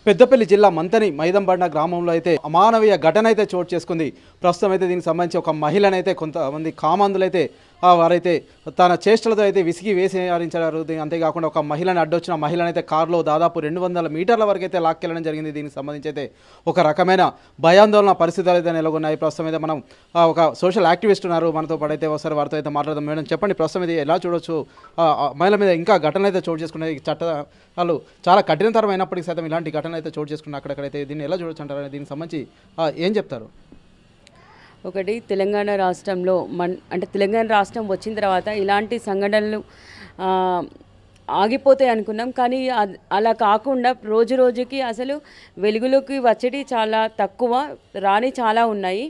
పెద్దపల్లి జిల్లా మంతని మైదంబండ గ్రామంలో అయితే అమానవీయ ఘటన అయితే చోటు చేసుకుంది. ప్రస్తుతం అయితే దీనికి సంబంధించి ఒక మహిళనైతే కొంతమంది కామాంధులైతే వారైతే తన చేష్టలతో అయితే విసిగి వేసేరించారు. అంతేకాకుండా ఒక మహిళని అడ్డొచ్చిన మహిళనైతే కారులో దాదాపు 200 మీటర్ల వరకు అయితే లాక్కెళ్ళడం జరిగింది. దీనికి సంబంధించి అయితే ఒక రకమైన భయాందోళన పరిస్థితులు అయితే నెలకొన్నాయి. ప్రస్తుతం అయితే మనం ఒక సోషల్ యాక్టివిస్ట్ ఉన్నారు మనతో పాటు, అయితే ఒకసారి వారితో అయితే మాట్లాడదాం. మేడం చెప్పండి, ప్రస్తుతం ఇది ఎలా చూడొచ్చు? మహిళ మీద ఇంకా ఘటన అయితే చోటు చేసుకున్నాయి. చట్టాలు చాలా కఠినతరమైనప్పటికీ సైతం ఇలాంటి ఘటన అయితే చోటు చేసుకున్న అక్కడైతే దీన్ని ఎలా చూడొచ్చు అంటారు? దీనికి సంబంధించి ఏం చెప్తారు? ఒకటి తెలంగాణ రాష్ట్రంలో అంటే తెలంగాణ రాష్ట్రం వచ్చిన తర్వాత ఇలాంటి సంఘటనలు ఆగిపోతాయి అనుకున్నాం. కానీ అలా కాకుండా రోజు రోజుకి అసలు వెలుగులోకి వచ్చేటి చాలా తక్కువ, రాని చాలా ఉన్నాయి.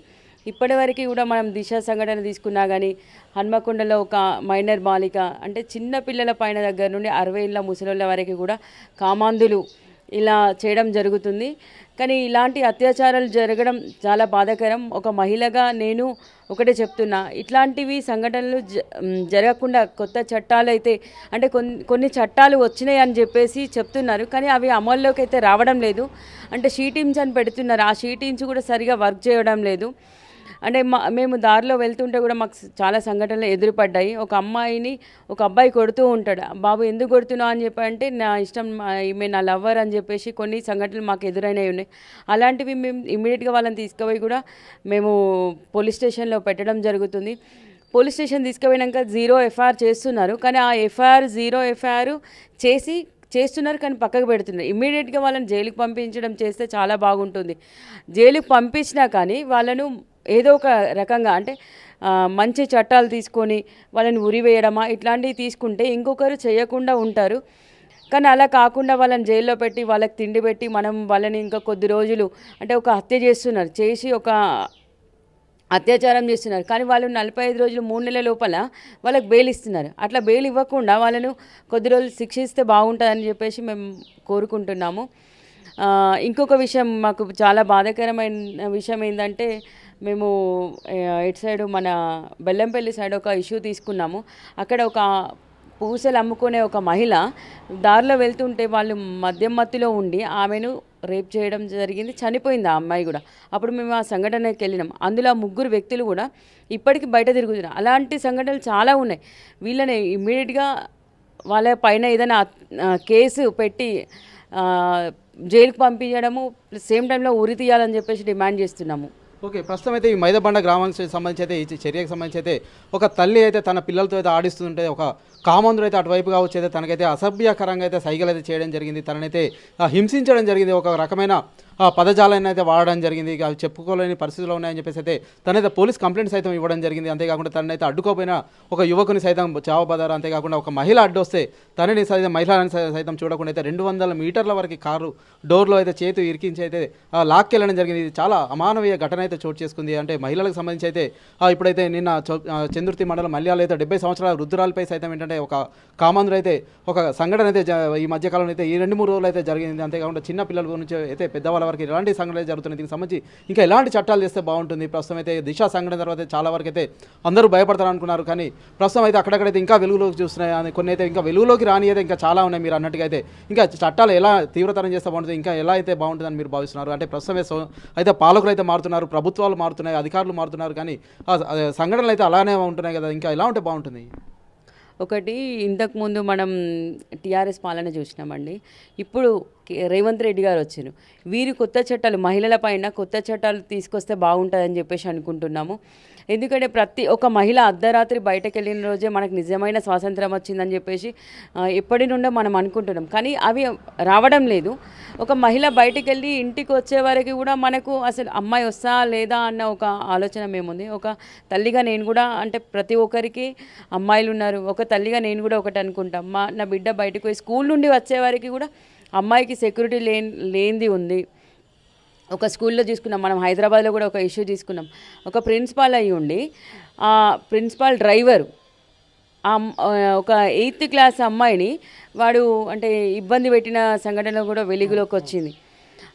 ఇప్పటివరకు కూడా మనం దిశ సంఘటన తీసుకున్నా కానీ హన్మకొండలో ఒక మైనర్ బాలిక, అంటే చిన్న పిల్లల పైన దగ్గర నుండి 60 ఏళ్ళ ముసలోళ్ళ వరకు కూడా కామాంధులు ఇలా చేయడం జరుగుతుంది. కానీ ఇలాంటి అత్యాచారాలు జరగడం చాలా బాధాకరం. ఒక మహిళగా నేను ఒకటే చెప్తున్నా, ఇట్లాంటివి సంఘటనలు జరగకుండా కొత్త చట్టాలు అయితే, అంటే కొన్ని చట్టాలు వచ్చినాయి అని చెప్పేసి చెప్తున్నారు, కానీ అవి అమల్లోకి అయితే రావడం లేదు. అంటే షీ టీమ్స్ అని పెడుతున్నారు, ఆ షీ టీమ్స్ కూడా సరిగా వర్క్ చేయడం లేదు. అంటే మేము దారిలో వెళ్తుంటే కూడా మాకు చాలా సంఘటనలు ఎదురుపడ్డాయి. ఒక అమ్మాయిని ఒక అబ్బాయి కొడుతూ ఉంటాడు, బాబు ఎందుకు కొడుతున్నావు అని చెప్పంటే నా ఇష్టం, ఈమె నా లవ్వర్ అని చెప్పేసి కొన్ని సంఘటనలు మాకు ఎదురైనవి ఉన్నాయి. అలాంటివి మేము ఇమ్మీడియట్గా వాళ్ళని తీసుకుపోయి కూడా మేము పోలీస్ స్టేషన్లో పెట్టడం జరుగుతుంది. పోలీస్ స్టేషన్ తీసుకుపోయినాక 0 FIR చేస్తున్నారు, కానీ ఆ 0 FIR చేస్తున్నారు కానీ పక్కకు పెడుతున్నారు. ఇమ్మీడియట్గా వాళ్ళని జైలుకి పంపించడం చేస్తే చాలా బాగుంటుంది. జైలుకి పంపించినా కానీ వాళ్ళను ఏదో ఒక రకంగా, అంటే మంచి చట్టాలు తీసుకొని వాళ్ళని ఉరివేయడమా ఇట్లాంటివి తీసుకుంటే ఇంకొకరు చేయకుండా ఉంటారు. కానీ అలా కాకుండా వాళ్ళని జైల్లో పెట్టి వాళ్ళకి తిండి పెట్టి మనం వాళ్ళని ఇంకా కొద్ది రోజులు, అంటే ఒక హత్య చేస్తున్నారు, చేసి ఒక అత్యాచారం చేస్తున్నారు. కానీ వాళ్ళు 45 రోజులు 3 నెలల లోపల వాళ్ళకి బెయిల్ ఇస్తున్నారు. అట్లా బెయిల్ ఇవ్వకుండా వాళ్ళను కొద్ది రోజులు శిక్షిస్తే బాగుంటుందని చెప్పేసి మేము కోరుకుంటున్నాము. ఇంకొక విషయం, మాకు చాలా బాధాకరమైన విషయం ఏంటంటే, మేము ఇటు సైడు మన బెల్లంపల్లి సైడ్ ఒక ఇష్యూ తీసుకున్నాము. అక్కడ ఒక పూసలు అమ్ముకునే ఒక మహిళ దారిలో వెళ్తుంటే వాళ్ళు మద్యం మత్తులో ఉండి ఆమెను రేప్ చేయడం జరిగింది, చనిపోయింది ఆ అమ్మాయి కూడా. అప్పుడు మేము ఆ సంఘటనకి వెళ్ళినాం. అందులో 3 వ్యక్తులు కూడా ఇప్పటికీ బయట తిరుగుతున్నారు. అలాంటి సంఘటనలు చాలా ఉన్నాయి. వీళ్ళని ఇమ్మీడియట్గా వాళ్ళ పైన ఏదైనా కేసు పెట్టి జైలుకి పంపించడము, సేమ్ టైంలో ఉరి తీయాలని చెప్పేసి డిమాండ్ చేస్తున్నాము. ఓకే, ప్రస్తుతం అయితే ఈ మైదబండ గ్రామానికి సంబంధించి అయితే ఈ చర్యకు సంబంధించి అయితే ఒక తల్లి అయితే తన పిల్లలతో అయితే ఆడిస్తుంటే ఒక కామందుడు అయితే అటువైపుగా వచ్చి తనకైతే అసభ్యకరంగా అయితే సైగలు అయితే చేయడం జరిగింది, తననైతే హింసించడం జరిగింది, ఒక రకమైన పదజాలాన్ని అయితే వాడడం జరిగింది. అవి చెప్పుకోలేని పరిస్థితుల్లో ఉన్నాయని చెప్పేసి అయితే తనైతే పోలీస్ కంప్లైంట్ సైతం ఇవ్వడం జరిగింది. అంతేకాకుండా తనైతే అడ్డుకోపోయిన ఒక యువకుని సైతం చావబదారు. అంతేకాకుండా ఒక మహిళ అడ్డొస్తే తనని సైతం మహిళని సైతం చూడకుండా అయితే 200 మీటర్ల వరకు కారు డోర్లో అయితే చేతు ఇరికించి అయితే లాక్కెళ్ళడం జరిగింది. ఇది చాలా అమానవీయ ఘటన అయితే చోటు చేసుకుంది. అంటే మహిళలకు సంబంధించి అయితే ఇప్పుడైతే నిన్న చందుర్తి మండలం మల్యాలు అయితే 70 సంవత్సరాల వృద్ధురాలపై సైతం ఏంటంటే ఒక కామాంధ్రు అయితే ఒక సంఘటన అయితే ఈ మధ్యకాలంలో అయితే ఈ 2-3 రోజులు అయితే జరిగింది. అంతేకాకుండా చిన్న పిల్లల గురించి అయితే పెద్దవాళ్ళ వరకు ఎలాంటి సంఘటనలు జరుగుతున్నాయి, దీనికి సంబంధించి ఇంకా ఎలాంటి చట్టాలు చేస్తే బాగుంటుంది? ప్రస్తుతం అయితే దిశ సంఘటన తర్వాత చాలా వరకు అయితే అందరూ భయపడతారు అనుకున్నారు, కానీ ప్రస్తుతం అయితే అక్కడక్కడైతే ఇంకా వెలుగులోకి చూస్తున్నాయి. కొన్ని అయితే ఇంకా వెలుగులోకి రాని అయితే ఇంకా చాలా ఉన్నాయి. మీరు అన్నట్టుగా అయితే ఇంకా చట్టాలు ఎలా తీవ్రతరం చేస్తే బాగుంటుంది, ఇంకా ఎలా అయితే బాగుంటుందని మీరు భావిస్తున్నారు? అంటే ప్రస్తుతమే అయితే పాలకులు అయితే మారుతున్నారు, ప్రభుత్వాలు మారుతున్నాయి, అధికారులు మారుతున్నారు, కానీ సంఘటనలు అయితే అలానే ఉంటున్నాయి కదా, ఇంకా ఎలా ఉంటే బాగుంటుంది? ఒకటి, ఇంతకుముందు మనం టీఆర్ఎస్ పాలన చూసినామండి. ఇప్పుడు రేవంత్ రెడ్డి గారు వచ్చారు. వీరు కొత్త చట్టాలు, మహిళల పైన కొత్త చట్టాలు తీసుకొస్తే బాగుంటుందని చెప్పేసి అనుకుంటున్నాము. ఎందుకంటే ప్రతి ఒక్క మహిళ అర్ధరాత్రి బయటకు వెళ్ళిన రోజే మనకు నిజమైన స్వాతంత్రం వచ్చిందని చెప్పేసి ఎప్పటి నుండో మనం అనుకుంటున్నాం, కానీ అవి రావడం లేదు. ఒక మహిళ బయటికి వెళ్ళి ఇంటికి వచ్చే వరకు కూడా మనకు అసలు అమ్మాయి వస్తా లేదా అన్న ఒక ఆలోచన మేముంది. ఒక తల్లిగా నేను కూడా, అంటే ప్రతి ఒక్కరికి అమ్మాయిలు ఉన్నారు, ఒక తల్లిగా నేను కూడా ఒకటి అనుకుంటాం, నా బిడ్డ బయటకు పోయి స్కూల్ నుండి వచ్చే వరకు కూడా అమ్మాయికి సెక్యూరిటీ లేనిది ఉంది. ఒక స్కూల్లో తీసుకున్నాం, మనం హైదరాబాద్లో కూడా ఒక ఇష్యూ తీసుకున్నాం. ఒక ప్రిన్సిపాల్ అయ్యి ఉండి ఆ ప్రిన్సిపాల్ డ్రైవరు ఒక 8th క్లాస్ అమ్మాయిని వాడు అంటే ఇబ్బంది పెట్టిన సంఘటన కూడా వెలుగులోకి వచ్చింది.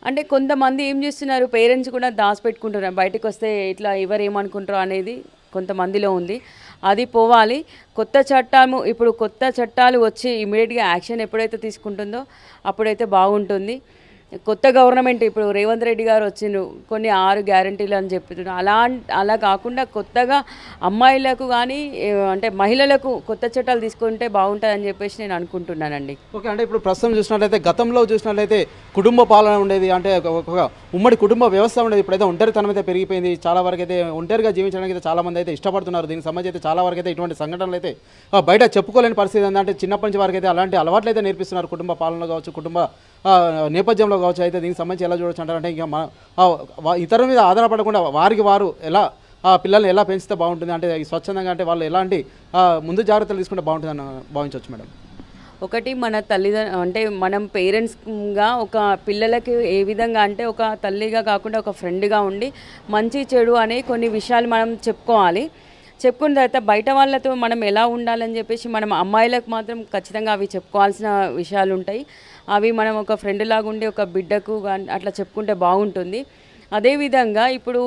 అంటే కొంతమంది ఏం చేస్తున్నారు, పేరెంట్స్ కూడా దాచిపెట్టుకుంటున్నారు, బయటకు వస్తే ఇట్లా ఎవరు ఏమనుకుంటారో అనేది కొంతమందిలో ఉంది. అది పోవాలి. కొత్త చట్టాలు వచ్చి ఇమీడియట్గా యాక్షన్ ఎప్పుడైతే తీసుకుంటుందో అప్పుడైతే బాగుంటుంది. కొత్త గవర్నమెంట్ ఇప్పుడు రేవంత్ రెడ్డి గారు వచ్చిండ్రు, కొన్ని 6 గ్యారంటీలు అని చెప్తున్నారు. అలా కాకుండా కొత్తగా అమ్మాయిలకు కానీ అంటే మహిళలకు కొత్త చట్టాలు తీసుకుంటే బాగుంటుందని చెప్పేసి నేను అనుకుంటున్నానండి. ఓకే, అంటే ఇప్పుడు ప్రస్తుతం చూసినట్లయితే గతంలో చూసినట్లయితే కుటుంబ పాలన ఉండేది, అంటే ఒక ఉమ్మడి కుటుంబ వ్యవస్థ ఉండేది. ఇప్పుడైతే ఒంటరితనం అయితే పెరిగిపోయింది. చాలా వరకు అయితే ఒంటరిగా జీవించడానికి అయితే చాలామంది అయితే ఇష్టపడుతున్నారు. దీనికి సంబంధించి అయితే చాలా వరకు అయితే ఇటువంటి సంఘటనలు అయితే బయట చెప్పుకోలేని పరిస్థితి ఏంటంటే చిన్నప్పటి నుంచి వరకు అయితే అలాంటి అలవాట్లు అయితే నేర్పిస్తున్నారు. కుటుంబ పాలనలో కావచ్చు, కుటుంబ నేపథ్యంలో కావచ్చు. అయితే దీనికి సంబంధించి ఎలా చూడొచ్చు అంటారంటే ఇంకా ఇతరుల మీద ఆధారపడకుండా వారికి వారు ఎలా పిల్లల్ని ఎలా పెంచితే బాగుంటుంది, అంటే స్వచ్ఛందంగా అంటే వాళ్ళు ఎలాంటి ముందు జాగ్రత్తలు తీసుకుంటే బాగుంటుందని భావించవచ్చు మేడం? ఒకటి మన అంటే మనం పేరెంట్స్గా ఒక పిల్లలకి ఏ విధంగా అంటే ఒక తల్లిగా కాకుండా ఒక ఫ్రెండ్గా ఉండి మంచి చెడు అనే కొన్ని విషయాలు మనం చెప్పుకోవాలి. చెప్పుకున్న తర్వాత బయట వాళ్ళతో మనం ఎలా ఉండాలని చెప్పేసి మనం అమ్మాయిలకు మాత్రం ఖచ్చితంగా అవి చెప్పుకోవాల్సిన విషయాలు ఉంటాయి. అవి మనం ఒక ఫ్రెండ్ లాగా ఉండి ఒక బిడ్డకు అట్లా చెప్పుకుంటే బాగుంటుంది. అదేవిధంగా ఇప్పుడు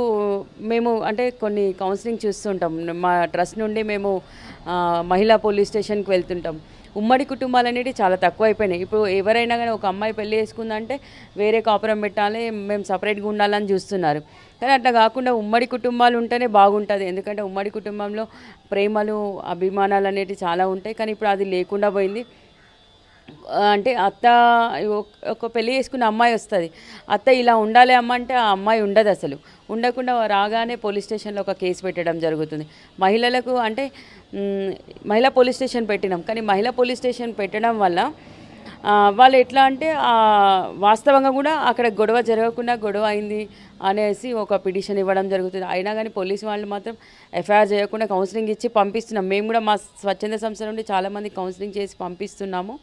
మేము అంటే కొన్ని కౌన్సిలింగ్ చూస్తుంటాం. మా ట్రస్ట్ నుండి మేము మహిళా పోలీస్ స్టేషన్కి వెళ్తుంటాం. ఉమ్మడి కుటుంబాలు అనేవి చాలా తక్కువ అయిపోయినాయి. ఇప్పుడు ఎవరైనా కానీ ఒక అమ్మాయి పెళ్లి చేసుకుందంటే వేరే కాపురం పెట్టాలి, మేము సపరేట్గా ఉండాలని చూస్తున్నారు. కానీ అట్లా కాకుండా ఉమ్మడి కుటుంబాలు ఉంటేనే బాగుంటుంది. ఎందుకంటే ఉమ్మడి కుటుంబంలో ప్రేమలు అభిమానాలు అనేవి చాలా ఉంటాయి. కానీ ఇప్పుడు అది లేకుండా పోయింది. అంటే అత్త ఒక పెళ్లి చేసుకున్న అమ్మాయి వస్తుంది, అత్త ఇలా ఉండాలి అమ్మ అంటే ఆ అమ్మాయి ఉండదు. అసలు ఉండకుండా రాగానే పోలీస్ స్టేషన్లో ఒక కేసు పెట్టడం జరుగుతుంది. మహిళలకు అంటే మహిళా పోలీస్ స్టేషన్ పెట్టినాం, కానీ మహిళా పోలీస్ స్టేషన్ పెట్టడం వల్ల వాళ్ళు ఎట్లా అంటే వాస్తవంగా కూడా అక్కడ గొడవ జరగకుండా గొడవ అయింది అనేసి ఒక పిటిషన్ ఇవ్వడం జరుగుతుంది. అయినా కానీ పోలీసు వాళ్ళు మాత్రం ఎఫ్ఐఆర్ చేయకుండా కౌన్సిలింగ్ ఇచ్చి పంపిస్తున్నాం. మేము కూడా మా స్వచ్ఛంద సంస్థ నుండి చాలామంది కౌన్సిలింగ్ చేసి పంపిస్తున్నాము.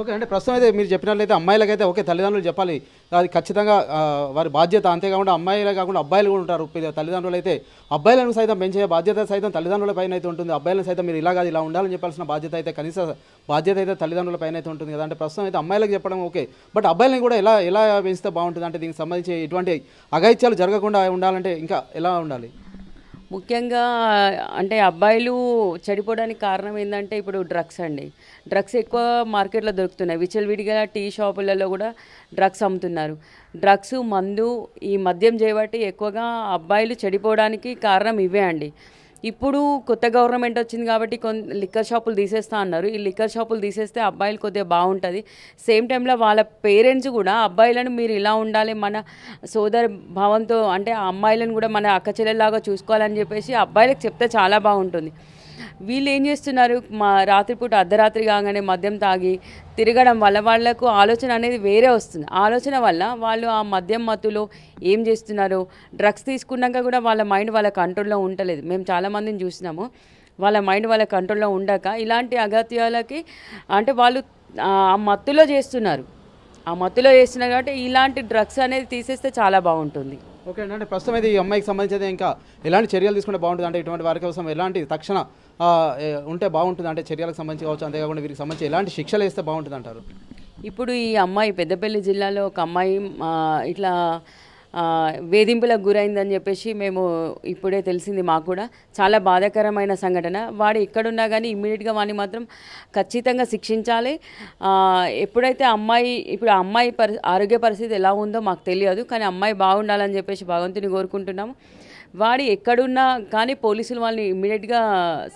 ఓకే, అంటే ప్రస్తుతం అయితే మీరు చెప్పినట్లయితే అమ్మాయిలకైతే ఓకే తల్లిదండ్రులు చెప్పాలి, అది ఖచ్చితంగా వారి బాధ్యత. అంతేకాకుండా అమ్మాయిలే కాకుండా అబ్బాయిలు కూడా ఉంటారు. తల్లిదండ్రులు అయితే అబ్బాయిలను సైతం పెంచే బాధ్యత సైతం తల్లిదండ్రుల పైన అయితే ఉంటుంది. అబ్బాయిలను సైతం మీరు ఇలా కాదు ఇలా ఉండాలని చెప్పాల్సిన బాధ్యత అయితే కనీస బాధ్యత అయితే తల్లిదండ్రుల పైన అయితే ఉంటుంది కదా. అంటే ప్రస్తుతం అయితే అమ్మాయిలకు చెప్పడం ఓకే, బట్ అబ్బాయిలను కూడా ఎలా పెంచితే బాగుంటుంది, అంటే దీనికి సంబంధించి ఇటువంటి అఘాయిత్యాలు జరగకుండా ఉండాలంటే ఇంకా ఎలా ఉండాలి? ముఖ్యంగా అంటే అబ్బాయిలు చెడిపోవడానికి కారణం ఏంటంటే ఇప్పుడు డ్రగ్స్ అండి. డ్రగ్స్ ఎక్కువ మార్కెట్లో దొరుకుతున్నాయి. విచ్చలవిడిగా టీ షాపులలో కూడా డ్రగ్స్ అమ్ముతున్నారు. డ్రగ్స్, మందు, ఈ మద్యం చేయబట్టి ఎక్కువగా అబ్బాయిలు చెడిపోవడానికి కారణం ఇవే అండి. ఇప్పుడు కొత్త గవర్నమెంట్ వచ్చింది కాబట్టి లిక్కర్ షాపులు తీసేస్తా అన్నారు. ఈ లిక్కర్ షాపులు తీసేస్తే అబ్బాయిలు కొద్దిగా బాగుంటుంది. సేమ్ టైంలో వాళ్ళ పేరెంట్స్ కూడా అబ్బాయిలను మీరు ఇలా ఉండాలి, మన సోదర భావంతో అంటే ఆ అమ్మాయిలను కూడా మన అక్క చెల్లెల్లాగా చూసుకోవాలని చెప్పేసి అబ్బాయిలకు చెప్తే చాలా బాగుంటుంది. వీళ్ళు ఏం చేస్తున్నారు, రాత్రిపూట అర్ధరాత్రి కాగానే మద్యం తాగి తిరగడం వల్ల వాళ్లకు ఆలోచన అనేది వేరే వస్తుంది. ఆలోచన వల్ల వాళ్ళు ఆ మద్యం మత్తులో ఏం చేస్తున్నారు, డ్రగ్స్ తీసుకున్నాక కూడా వాళ్ళ మైండ్ వాళ్ళ కంట్రోల్లో ఉండలేదు. మేము చాలామందిని చూసినాము, వాళ్ళ మైండ్ వాళ్ళ కంట్రోల్లో ఉండక ఇలాంటి అగత్యాలకి అంటే వాళ్ళు ఆ మత్తులో చేస్తున్నారు. కాబట్టి ఇలాంటి డ్రగ్స్ అనేది తీసేస్తే చాలా బాగుంటుంది. ఓకే అండి, అంటే ప్రస్తుతం అయితే ఈ అమ్మాయికి సంబంధించి ఇంకా ఎలాంటి చర్యలు తీసుకుంటే బాగుంటుంది, అంటే ఇటువంటి వారి కోసం ఎలాంటి తక్షణ ఉంటే బాగుంటుంది, అంటే చర్యలకు సంబంధించి కావచ్చు, అంతేకాకుండా వీరికి సంబంధించి ఎలాంటి శిక్షలు వేస్తే బాగుంటుంది అంటారు? ఇప్పుడు ఈ అమ్మాయి పెద్దపల్లి జిల్లాలో ఒక అమ్మాయి ఇట్లా వేధింపులకు గురైందని చెప్పేసి మేము ఇప్పుడే తెలిసింది. మాకు కూడా చాలా బాధాకరమైన సంఘటన. వాడు ఎక్కడున్నా కానీ ఇమ్మీడియట్గా వాడిని మాత్రం ఖచ్చితంగా శిక్షించాలి. ఎప్పుడైతే ఇప్పుడు ఆ అమ్మాయి ఆరోగ్య పరిస్థితి ఎలా ఉందో మాకు తెలియదు, కానీ అమ్మాయి బాగుండాలని చెప్పేసి భగవంతుని కోరుకుంటున్నాము. వాడు ఎక్కడున్నా కానీ పోలీసులు వాళ్ళని ఇమ్మీడియట్గా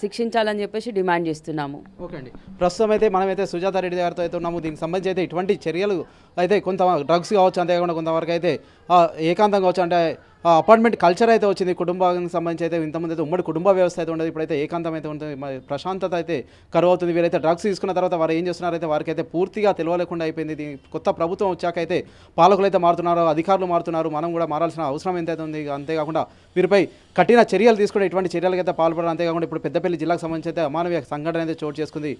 శిక్షించాలని చెప్పేసి డిమాండ్ చేస్తున్నాము. ఓకే అండి, ప్రస్తుతం అయితే మనమైతే సుజాత రెడ్డి గారితో అయితే ఉన్నాము. దీనికి సంబంధించి అయితే ఇటువంటి చర్యలు అయితే కొంత డ్రగ్స్ కావచ్చు, అంతేకాకుండా కొంతవరకు అయితే ఏకాంతం కావచ్చు, అంటే అపార్ట్మెంట్ కల్చర్ అయితే వచ్చింది. కుటుంబానికి సంబంధించి అయితే ఇంతకుముందు అయితే ఉమ్మడి కుటుంబ వ్యవస్థ అయితే ఉండదు, ఇప్పుడైతే ఏకాంతం అయితే ఉంటుంది, ప్రశాంతత అయితే కరువు అవుతుంది. వీరైతే డ్రగ్స్ తీసుకున్న తర్వాత వారు ఏం చేస్తున్నారైతే వారికి అయితే పూర్తిగా తెలియలేకుండా అయిపోయింది. కొత్త ప్రభుత్వం వచ్చాక అయితే పాలకులు అయితే మారుతున్నారు, అధికారులు మారుతున్నారు, మనం కూడా మారాల్సిన అవసరం ఎంతైతే ఉంది. అంతేకాకుండా వీరిపై కఠిన చర్యలు తీసుకుని ఇటువంటి చర్యలకు అయితే పాల్పడారు. అంతేకాకుండా ఇప్పుడు పెద్దపల్లి జిల్లాకు సంబంధించి అయితే అమానవీయ సంఘటన అయితే చోటు చేసుకుంది.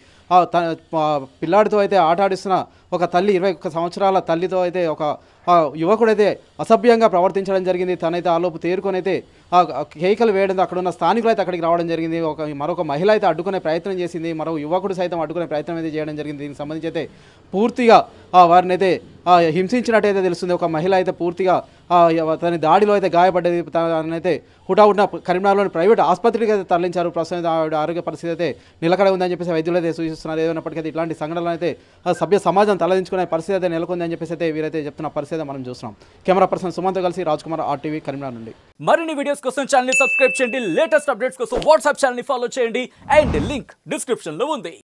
పిల్లాడితో అయితే ఆట ఆడిస్తున్న ఒక తల్లి, 21 సంవత్సరాల తల్లితో అయితే ఒక యువకుడైతే అసభ్యంగా ప్రవర్తించడం జరిగింది. తనైతే ఆలోపు తేరుకొని అయితే కేకలు వేయడంతో అక్కడ ఉన్న స్థానికులు అయితే అక్కడికి రావడం జరిగింది. మరొక మహిళ అయితే అడ్డుకునే ప్రయత్నం చేసింది, మరో యువకుడు సైతం అడ్డుకునే ప్రయత్నం అయితే చేయడం జరిగింది. దీనికి సంబంధించి అయితే పూర్తిగా వారిని అయితే హింసించినట్టయితే తెలుస్తుంది. ఒక మహిళ అయితే పూర్తిగా తన దాడిలో అయితే గాయపడ్డది. తనైతే హుటాహుటిన కరీంనగర్లోని ప్రైవేట్ ఆసుపత్రికి అయితే తరలించారు. ప్రస్తుతం ఆవిడ ఆరోగ్య పరిస్థితి అయితే నిలకడ ఉందని చెప్పేసి వైద్యులు అయితే సూచిస్తున్నారు. ఏదైనప్పటికీ ఇట్లాంటి సంఘటనలు అయితే సభ్య సమాజం తలదించుకునే పరిస్థితి అయితే నెలకొందని చెప్పేసి అయితే వీరైతే చెప్తున్న పరిస్థితి మనం చూస్తున్నాం. కెమెరా పర్సన్ సుమంత్ కలిసి రాజ్ కుమార్, RTV కరీంనగర్ నుండి. మరిన్ని వీడియోస్ కోసం ఛానల్ ని సబ్స్క్రైబ్ చేయండి, లేటెస్ట్ అప్డేట్స్ కోసం వాట్సాప్ ఛానల్ ని ఫాలో చేయండి అండ్ లింక్ డిస్క్రిప్షన్ లో ఉంది.